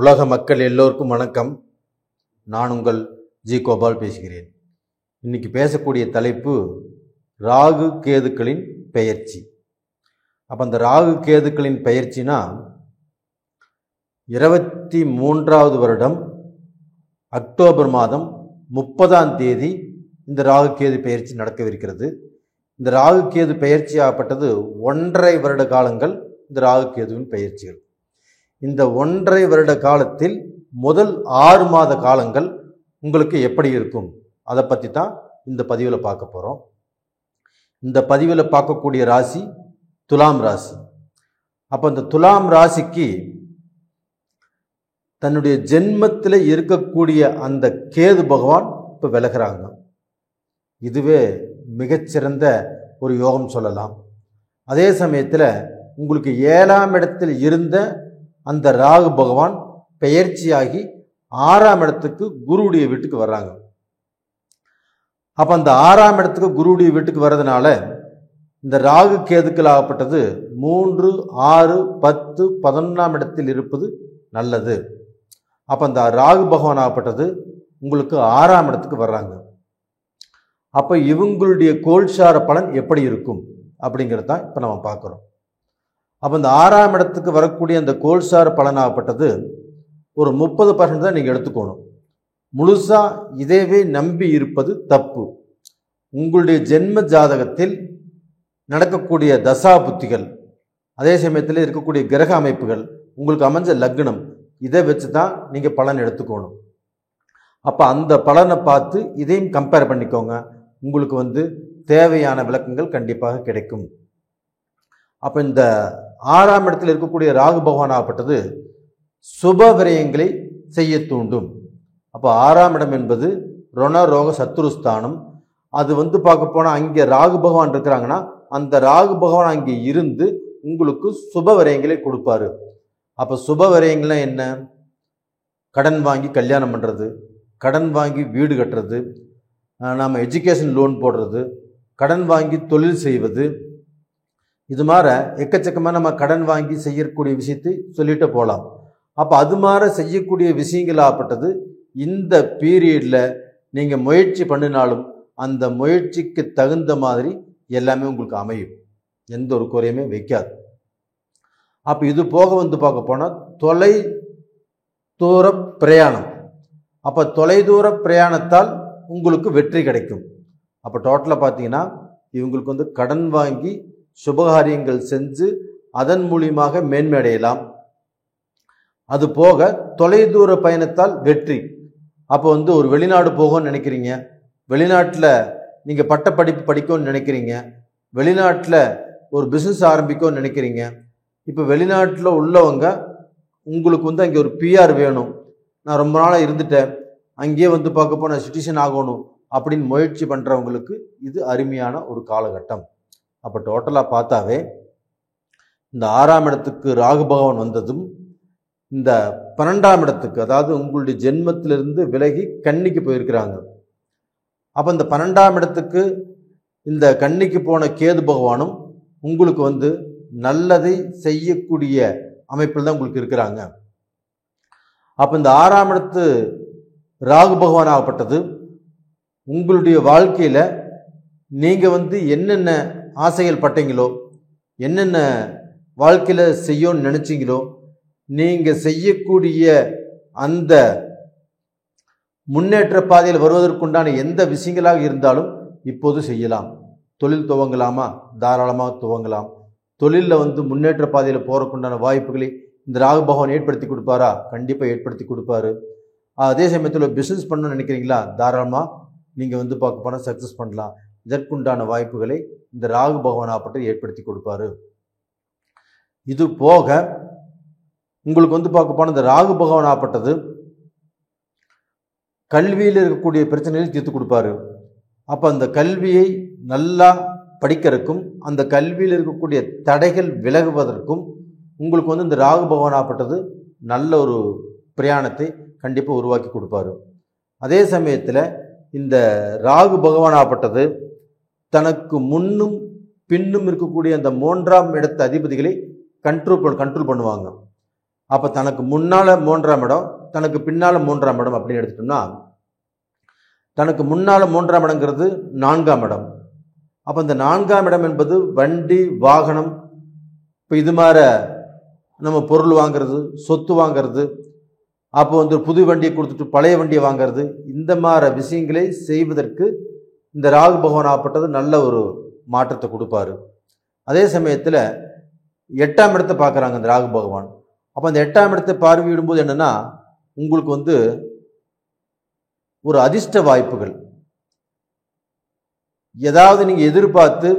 உலக மக்கள் எல்லோருக்கும் வணக்கம். நான் உங்கள் ஜி கோபால் பேசுகிறேன். இன்னைக்கு பேசக்கூடிய தலைப்பு ராகு கேதுக்களின் பெயர்ச்சி. அப்போ அந்த ராகு கேதுக்களின் பெயர்ச்சினா 23வது வருடம் அக்டோபர் மாதம் 30ஆம் தேதி இந்த ராகு கேது பெயர்ச்சி நடக்கவிருக்கிறது. இந்த ராகு கேது பெயர்ச்சி ஆகப்பட்டது 1.5 வருட காலங்கள். இந்த ராகு கேதுவின் பெயர்ச்சிகள் இந்த 1.5 வருட காலத்தில் முதல் 6 மாத காலங்கள் உங்களுக்கு எப்படி இருக்கும் அதை பற்றி தான் இந்த பதிவில் பார்க்க போகிறோம். இந்த பதிவில் பார்க்கக்கூடிய ராசி துலாம் ராசி. அப்போ இந்த துலாம் ராசிக்கு தன்னுடைய ஜென்மத்தில் இருக்கக்கூடிய அந்த கேது பகவான் இப்போ விலகிறாங்க. இதுவே மிகச்சிறந்த ஒரு யோகம் சொல்லலாம். அதே சமயத்தில் உங்களுக்கு 7ஆம் இடத்தில் இருந்த அந்த ராகு பகவான் பெயர்ச்சியாகி 6ஆம் இடத்துக்கு குருவுடைய வீட்டுக்கு வர்றாங்க. அப்போ அந்த 6ஆம் இடத்துக்கு குருவுடைய வீட்டுக்கு வர்றதுனால இந்த ராகு கேதுக்கள் ஆகப்பட்டது 3, 6, 10, 11ஆம் இடத்தில் இருப்பது நல்லது. அப்போ அந்த ராகு பகவான் ஆகப்பட்டது உங்களுக்கு 6ஆம் இடத்துக்கு வர்றாங்க. அப்போ இவங்களுடைய கோல்சார பலன் எப்படி இருக்கும் அப்படிங்கிறது தான் இப்போ நம்ம பார்க்குறோம். அப்போ இந்த 6ஆம் இடத்துக்கு வரக்கூடிய அந்த கோல்சார பலனாகப்பட்டது ஒரு 30% தான் நீங்கள் எடுத்துக்கணும். முழுசாக இதேவே நம்பி இருப்பது தப்பு. உங்களுடைய ஜென்ம ஜாதகத்தில் நடக்கக்கூடிய தசா புத்திகள், அதே சமயத்தில் இருக்கக்கூடிய கிரக அமைப்புகள், உங்களுக்கு அமைஞ்ச லக்னம், இதை வச்சு தான் நீங்கள் பலன் எடுத்துக்கணும். அப்போ அந்த பலனை பார்த்து இதையும் கம்பேர் பண்ணிக்கோங்க. உங்களுக்கு தேவையான விளக்கங்கள் கண்டிப்பாக கிடைக்கும். அப்போ இந்த 6ஆம் இடத்தில் இருக்கக்கூடிய ராகு பகவான் ஆகப்பட்டது சுப விரயங்களை செய்ய தூண்டும். அப்போ 6ஆம் இடம் என்பது ருண ரோக சத்துருஸ்தானம். அது பார்க்க போனால் அங்கே ராகு பகவான் இருக்கிறாங்கன்னா அந்த ராகு பகவான் அங்கே இருந்து உங்களுக்கு சுப விரயங்களை கொடுப்பாரு. அப்போ சுப விரயங்கள்லாம் என்ன? கடன் வாங்கி கல்யாணம் பண்ணுறது, கடன் வாங்கி வீடு கட்டுறது, நம்ம எஜுகேஷன் லோன் போடுறது, கடன் வாங்கி தொழில் செய்வது, இது மாதிரி எக்கச்சக்கமாக நம்ம கடன் வாங்கி செய்யக்கூடிய விஷயத்தை சொல்லிட்டு போகலாம். அப்போ அது மாதிரி செய்யக்கூடிய விஷயங்கள் ஆகப்பட்டது இந்த பீரியடில் நீங்கள் முயற்சி பண்ணினாலும் அந்த முயற்சிக்கு தகுந்த மாதிரி எல்லாமே உங்களுக்கு அமையும். எந்த ஒரு குறையுமே வைக்காது. அப்போ இது போக பார்க்க போனால் தொலை தூர பிரயாணம். அப்போ தொலைதூர பிரயாணத்தால் உங்களுக்கு வெற்றி கிடைக்கும். அப்போ டோட்டலாக பார்த்தீங்கன்னா இவங்களுக்கு கடன் வாங்கி சுபகாரியங்கள் செஞ்சு அதன் மூலியமாக மேன்மை அடையலாம். அது போக தொலைதூர பயணத்தால் வெற்றி. அப்போ ஒரு வெளிநாடு போகணும்னு நினைக்கிறீங்க, வெளிநாட்டில் நீங்கள் பட்டப்படிப்பு படிக்கணும்னு நினைக்கிறீங்க, வெளிநாட்டில் ஒரு பிஸ்னஸ் ஆரம்பிக்கணும்னு நினைக்கிறீங்க. இப்போ வெளிநாட்டில் உள்ளவங்க உங்களுக்கு அங்கே ஒரு பிஆர் வேணும், நான் ரொம்ப நாளாக இருந்துட்டேன், அங்கேயே பார்க்க போனால் சிட்டிசன் ஆகணும் அப்படின்னு முயற்சி பண்ணுறவங்களுக்கு இது அருமையான ஒரு காலகட்டம். அப்போ டோட்டலாக பார்த்தாவே இந்த 6ஆம் இடத்துக்கு ராகு பகவான் வந்ததும் இந்த 12ஆம் இடத்துக்கு, அதாவது உங்களுடைய ஜென்மத்திலிருந்து விலகி கன்னிக்கு போயிருக்கிறாங்க. அப்போ இந்த 12ஆம் இடத்துக்கு இந்த கன்னிக்கு போன கேது பகவானும் உங்களுக்கு நல்லதை செய்யக்கூடிய அமைப்பில் தான் உங்களுக்கு இருக்கிறாங்க. அப்போ இந்த 6ஆம் இடத்து ராகு பகவான் ஆகப்பட்டது உங்களுடைய வாழ்க்கையில் நீங்கள் என்னென்ன ஆசைகள் பட்டீங்களோ, என்னென்ன வாழ்க்கையில் செய்யணும்னு நினச்சிங்களோ, நீங்கள் செய்யக்கூடிய அந்த முன்னேற்ற பாதையில் வருவதற்குண்டான எந்த விஷயங்களாக இருந்தாலும் இப்போது செய்யலாம். தொழில் துவங்கலாமா? தாராளமாக துவங்கலாம். தொழிலில் முன்னேற்ற பாதையில் போகிறக்குண்டான வாய்ப்புகளை இந்த ராகு பகவான் ஏற்படுத்தி கொடுப்பாரா? கண்டிப்பாக ஏற்படுத்தி கொடுப்பாரு. அதே சமயத்தில் பிஸ்னஸ் பண்ணணும்னு நினைக்கிறீங்களா? தாராளமாக நீங்கள் பார்க்க போனால் சக்ஸஸ் பண்ணலாம். இதற்குண்டான வாய்ப்புகளை இந்த ராகு பகவான் ஆகப்பட்டு ஏற்படுத்தி கொடுப்பாரு. இது போக உங்களுக்கு பார்க்க போனால் இந்த ராகு பகவான் ஆகப்பட்டது கல்வியில் இருக்கக்கூடிய பிரச்சனைகளை தீர்த்து கொடுப்பாரு. அப்போ அந்த கல்வியை நல்லா படிக்கிறதுக்கும் அந்த கல்வியில் இருக்கக்கூடிய தடைகள் விலகுவதற்கும் உங்களுக்கு இந்த ராகு பகவான் ஆகப்பட்டது நல்ல ஒரு பிரயாணத்தை கண்டிப்பாக உருவாக்கி கொடுப்பாரு. அதே சமயத்தில் இந்த ராகு பகவான் ஆகப்பட்டது தனக்கு முன்னும் பின்னும் இருக்கக்கூடிய அந்த 3ஆம் இடத்து அதிபதிகளை கண்ட்ரோல் பண்ணுவாங்க. அப்போ தனக்கு முன்னால் 3ஆம் இடம், தனக்கு பின்னால் 3ஆம் இடம் அப்படின்னு எடுத்துட்டோம்னா, தனக்கு முன்னால் 3ஆம் இடங்கிறது 4ஆம் இடம். அப்போ இந்த 4ஆம் இடம் என்பது வண்டி, வாகனம், இப்போ இது மாதிரி நம்ம பொருள் வாங்கிறது, சொத்து வாங்கிறது, அப்போ வந்து புது வண்டியை கொடுத்துட்டு பழைய வண்டியை வாங்கிறது, இந்த மாதிரி விஷயங்களை செய்வதற்கு இந்த ராகு பகவான் ஆப்பட்டது நல்ல ஒரு மாற்றத்தை கொடுப்பாரு. அதே சமயத்தில் 8ஆம் இடத்தை பார்க்குறாங்க இந்த ராகு பகவான். அப்போ அந்த 8ஆம் இடத்தை பார்வையிடும்போது என்னென்னா, உங்களுக்கு வந்து ஒரு அதிர்ஷ்ட வாய்ப்புகள், ஏதாவது நீங்கள் எதிர்பார்த்து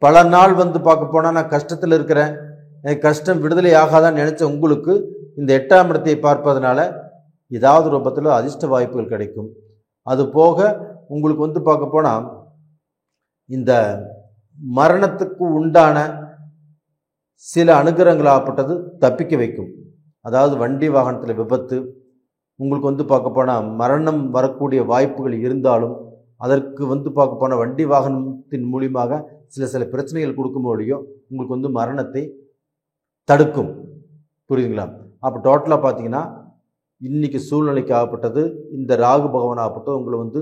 பல நாள் வந்து பார்க்க போனால் நான் கஷ்டத்தில் இருக்கிறேன், எனக்கு கஷ்டம் விடுதலை ஆகாதான்னு நினச்ச உங்களுக்கு இந்த 8ஆம் இடத்தை பார்ப்பதனால ஏதாவது ரூபத்தில் அதிர்ஷ்ட வாய்ப்புகள் கிடைக்கும். அது போக உங்களுக்கு வந்து பார்க்க போனால் இந்த மரணத்துக்கு உண்டான சில அனுகிரகங்களாகப்பட்டது தப்பிக்க வைக்கும். அதாவது வண்டி வாகனத்தில் விபத்து, உங்களுக்கு வந்து பார்க்க போனால் மரணம் வரக்கூடிய வாய்ப்புகள் இருந்தாலும் அதற்கு வந்து பார்க்க போனால் வண்டி வாகனத்தின் மூலியமாக சில பிரச்சனைகள் கொடுக்கும்போதையோ உங்களுக்கு வந்து மரணத்தை தடுக்கும். புரியுதுங்களா? அப்போ டோட்டலாக பார்த்தீங்கன்னா இன்னைக்கு சூழ்நிலைக்கு ஆகப்பட்டது இந்த ராகு பகவான் ஆகப்பட்டது உங்களை வந்து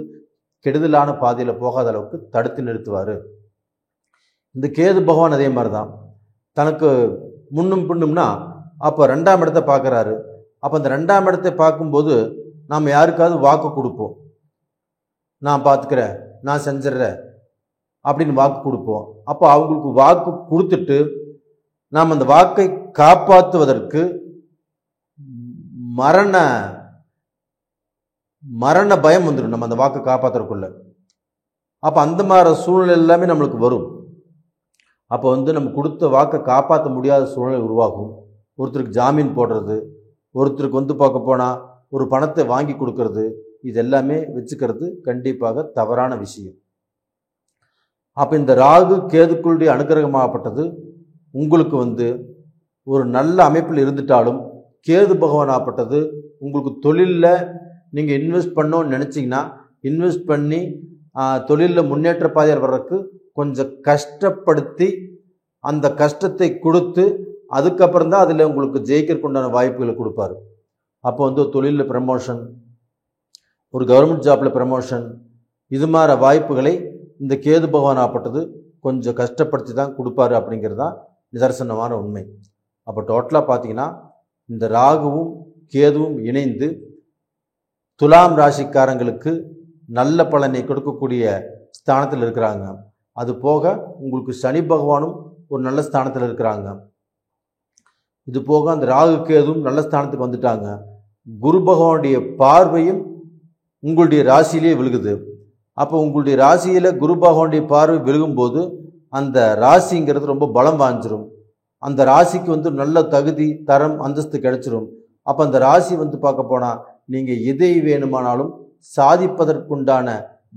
கெடுதலான பாதையில் போகாத அளவுக்கு தடுத்து நிறுத்துவார். இந்த கேது பகவான் அதே மாதிரி தான், தனக்கு முன்னும் பின்னும்னா அப்போ 2ஆம் இடத்தை பார்க்குறாரு. அப்போ அந்த 2ஆம் இடத்தை பார்க்கும்போது நாம் யாருக்காவது வாக்கு கொடுப்போம், நான் பார்த்துக்கிறேன், நான் செஞ்சிடறேன் அப்படின்னு வாக்கு கொடுப்போம். அப்போ அவங்களுக்கு வாக்கு கொடுத்துட்டு நாம் அந்த வாக்கை காப்பாற்றுவதற்கு மரண பயம் வந்துடும் நம்ம அந்த வாக்கை காப்பாற்றுறதுக்குள்ள. அப்போ அந்த மாதிரி சூழ்நிலை எல்லாமே நம்மளுக்கு வரும். அப்போ வந்து நம்ம கொடுத்த வாக்கை காப்பாற்ற முடியாத சூழ்நிலை உருவாகும். ஒருத்தருக்கு ஜாமீன் போடுறது, ஒருத்தருக்கு வந்து பார்க்க போனால் ஒரு பணத்தை வாங்கி கொடுக்கறது, இது எல்லாமே வச்சுக்கிறது கண்டிப்பாக தவறான விஷயம். அப்போ இந்த ராகு கேதுக்களுடைய அனுகிரகமாகப்பட்டது உங்களுக்கு வந்து ஒரு நல்ல அமைப்பில் இருந்துட்டாலும், கேது பகவான் ஆகப்பட்டது உங்களுக்கு தொழிலில் நீங்கள் இன்வெஸ்ட் பண்ணோன்னு நினச்சிங்கன்னா இன்வெஸ்ட் பண்ணி தொழிலில் முன்னேற்ற பாதையில் வர்றதுக்கு கொஞ்சம் கஷ்டப்படுத்தி அந்த கஷ்டத்தை கொடுத்து அதுக்கப்புறம் தான் அதில் உங்களுக்கு ஜெயிக்கிறதுக்கு உண்டான வாய்ப்புகளை கொடுப்பாரு. அப்போ வந்து தொழிலில் ப்ரமோஷன், ஒரு கவர்மெண்ட் ஜாப்பில் ப்ரமோஷன், இது மாதிரி வாய்ப்புகளை இந்த கேது பகவான் ஆகப்பட்டது கொஞ்சம் கஷ்டப்படுத்தி தான் கொடுப்பாரு அப்படிங்கிறது தான் நிதர்சனமான உண்மை. அப்போ டோட்டலாக பார்த்தீங்கன்னா இந்த ராகுவும் கேதுவும் இணைந்து துலாம் ராசிக்காரங்களுக்கு நல்ல பலனை கொடுக்கக்கூடிய ஸ்தானத்தில் இருக்கிறாங்க. அது போக உங்களுக்கு சனி பகவானும் ஒரு நல்ல ஸ்தானத்தில் இருக்கிறாங்க. இது போக அந்த ராகு கேதுவும் நல்ல ஸ்தானத்துக்கு வந்துட்டாங்க. குரு பகவானுடைய பார்வையும் உங்களுடைய ராசியிலேயே விழுகுது. அப்போ உங்களுடைய ராசியில் குரு பகவானுடைய பார்வை விழுகும்போது அந்த ராசிங்கிறது ரொம்ப பலம் வாஞ்சிரும். அந்த ராசிக்கு வந்து நல்ல தகுதி, தரம், அந்தஸ்து கிடைச்சிரும். அப்போ அந்த ராசி வந்து பார்க்க போனால் நீங்கள் எதை வேணுமானாலும் சாதிப்பதற்குண்டான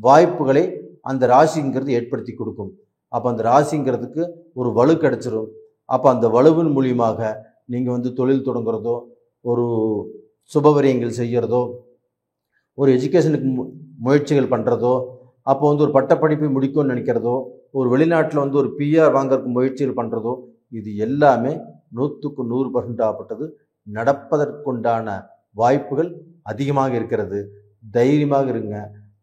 வாய்ப்புகளை அந்த ராசிங்கிறது ஏற்படுத்தி கொடுக்கும். அப்போ அந்த ராசிங்கிறதுக்கு ஒரு வலு கிடைச்சிரும். அப்போ அந்த வலுவின் மூலியமாக நீங்கள் வந்து தொழில் தொடங்குறதோ, ஒரு சுபவரியங்கள் செய்கிறதோ, ஒரு எஜுகேஷனுக்கு முயற்சிகள் பண்ணுறதோ, அப்போ வந்து ஒரு பட்டப்படிப்பை முடிக்கும்னு நினைக்கிறதோ, ஒரு வெளிநாட்டில் வந்து ஒரு PR வாங்கறதுக்கு முயற்சிகள் பண்ணுறதோ, இது எல்லாமே 100க்கு 100% ஆகப்பட்டது நடப்பதற்குண்டான வாய்ப்புகள் அதிகமாக இருக்கிறது. தைரியமாக இருங்க.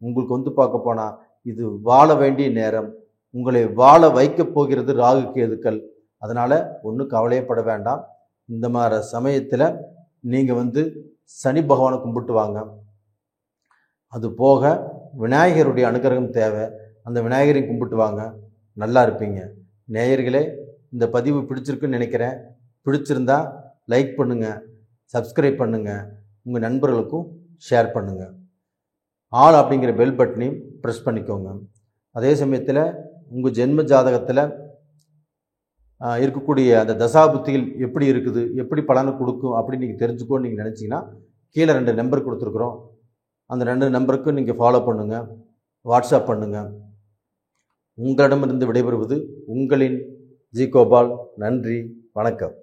உங்களுக்கு வந்து பார்க்க போனால் இது வாழ வேண்டிய நேரம், உங்களை வாழ வைக்கப் போகிறது ராகு கேதுக்கள். அதனால் ஒன்றும் கவலையப்பட வேண்டாம். இந்த மாதிரி சமயத்தில் நீங்கள் வந்து சனி பகவானை கும்பிட்டு வாங்க. அது போக விநாயகருடைய அனுகிரகம் தேவை, அந்த விநாயகரையும் கும்பிட்டு வாங்க, நல்லா இருப்பீங்க. நேயர்களே, இந்த பதிவு பிடிச்சிருக்குன்னு நினைக்கிறேன். பிடிச்சிருந்தா லைக் பண்ணுங்கள், சப்ஸ்கிரைப் பண்ணுங்கள், உங்கள் நண்பர்களுக்கும் ஷேர் பண்ணுங்கள். ஆல் அப்படிங்கிற பெல் பட்டனையும் ப்ரெஸ் பண்ணிக்கோங்க. அதே சமயத்தில் உங்கள் ஜென்ம ஜாதகத்தில் இருக்கக்கூடிய அந்த தசாபுத்திகள் எப்படி இருக்குது, எப்படி பலனை கொடுக்கும் அப்படின்னு நீங்கள் தெரிஞ்சுக்கோன்னு நீங்கள் நினச்சிங்கன்னா கீழே 2 நம்பர் கொடுத்துருக்குறோம். அந்த 2 நம்பருக்கு நீங்கள் ஃபாலோ பண்ணுங்கள், வாட்ஸ்அப் பண்ணுங்கள். உங்களிடமிருந்து விடைபெறுவது உங்களின் ஜி கோபால். நன்றி, வணக்கம்.